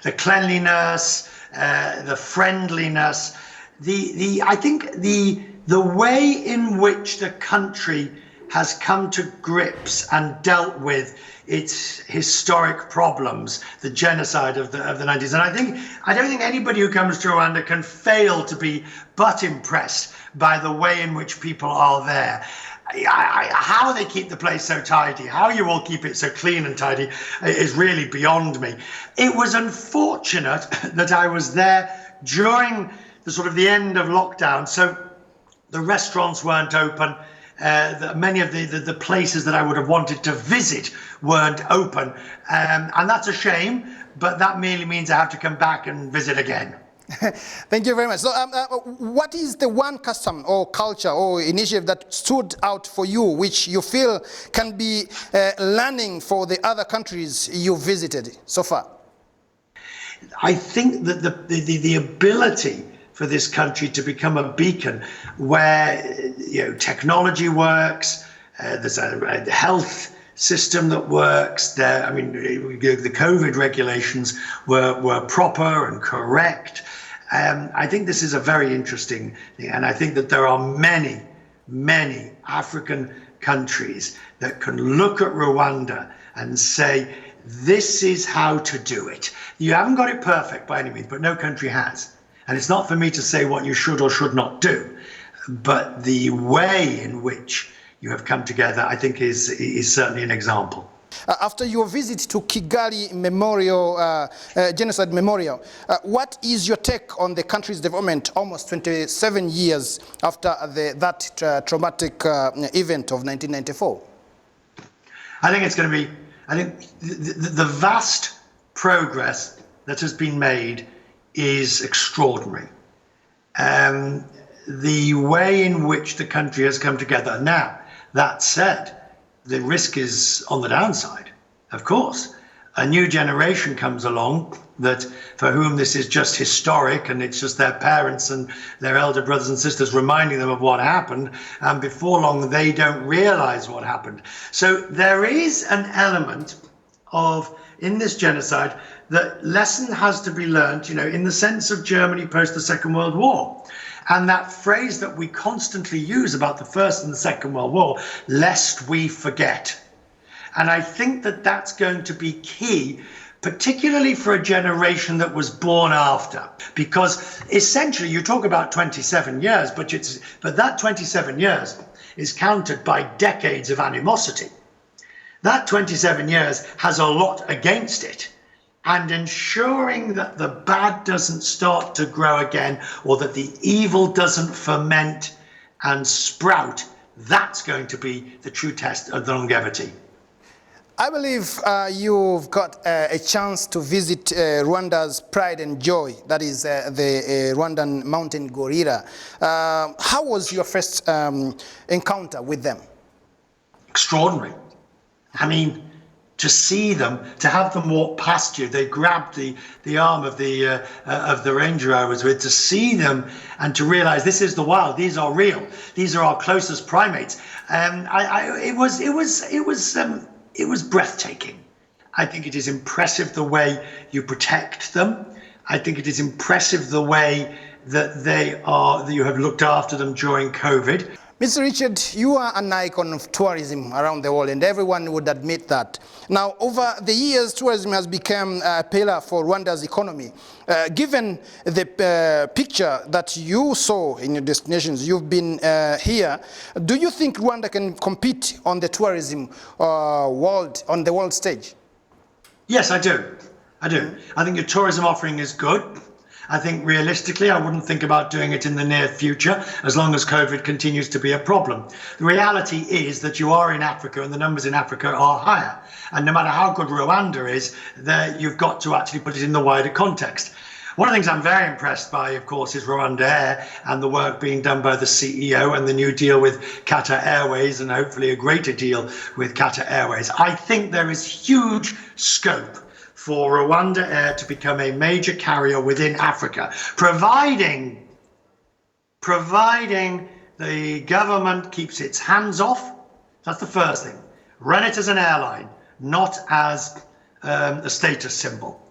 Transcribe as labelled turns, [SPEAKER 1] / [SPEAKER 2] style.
[SPEAKER 1] the cleanliness, the friendliness, I think the way in which the country has come to grips and dealt with its historic problems, the genocide of the 90s. And I don't think anybody who comes to Rwanda can fail to be but impressed by the way in which people are there. How they keep the place so tidy, how you all keep it so clean and tidy is really beyond me. It was unfortunate that I was there during the end of lockdown, so the restaurants weren't open. Many of the places that I would have wanted to visit weren't open, and that's a shame, but that merely means I have to come back and visit again.
[SPEAKER 2] Thank you very much. So what is the one custom or culture or initiative that stood out for you, which you feel can be learning for the other countries you visited so far?
[SPEAKER 1] I think that the ability for this country to become a beacon where technology works, there's a health system that works. The COVID regulations were proper and correct. I think this is a very interesting thing, and I think that there are many African countries that can look at Rwanda and say, this is how to do it. You haven't got it perfect by any means, but no country has. And it's not for me to say what you should or should not do, but the way in which you have come together, I think, is certainly an example.
[SPEAKER 2] After your visit to Kigali Memorial, Genocide Memorial, what is your take on the country's development almost 27 years after that traumatic event of 1994?
[SPEAKER 1] I think it's going to be, the vast progress that has been made is extraordinary. The way in which the country has come together. Now, that said, the risk is on the downside, of course. A new generation comes along for whom this is just historic, and it's just their parents and their elder brothers and sisters reminding them of what happened, and before long they don't realize what happened. So there is an element of, in this genocide, that lesson has to be learned, in the sense of Germany post the Second World War. And that phrase that we constantly use about the First and the Second World War, lest we forget. And I think that that's going to be key, particularly for a generation that was born after. Because essentially you talk about 27 years, but that 27 years is countered by decades of animosity. That 27 years has a lot against it. And ensuring that the bad doesn't start to grow again, or that the evil doesn't ferment and sprout, that's going to be the true test of the longevity.
[SPEAKER 2] I believe you've got a chance to visit Rwanda's pride and joy, that is the Rwandan mountain gorilla. How was your first encounter with them?
[SPEAKER 1] Extraordinary. I mean, to see them, to have them walk past you, they grabbed the arm of the ranger I was with, to see them and to realize this is the wild, these are real, these are our closest primates. It was breathtaking. I think it is impressive the way you protect them. I think it is impressive the way that you have looked after them during COVID.
[SPEAKER 2] Mr. Richard, you are an icon of tourism around the world, and everyone would admit that. Now, over the years, tourism has become a pillar for Rwanda's economy. Given the picture that you saw in your destinations, you've been here, do you think Rwanda can compete on the tourism on the world stage?
[SPEAKER 1] Yes, I do. I think your tourism offering is good. I think realistically, I wouldn't think about doing it in the near future, as long as COVID continues to be a problem. The reality is that you are in Africa, and the numbers in Africa are higher. And no matter how good Rwanda is, you've got to actually put it in the wider context. One of the things I'm very impressed by, of course, is Rwanda Air and the work being done by the CEO and the new deal with Qatar Airways, and hopefully a greater deal with Qatar Airways. I think there is huge scope for Rwanda Air to become a major carrier within Africa, providing the government keeps its hands off. That's the first thing. Run it as an airline, not as a status symbol.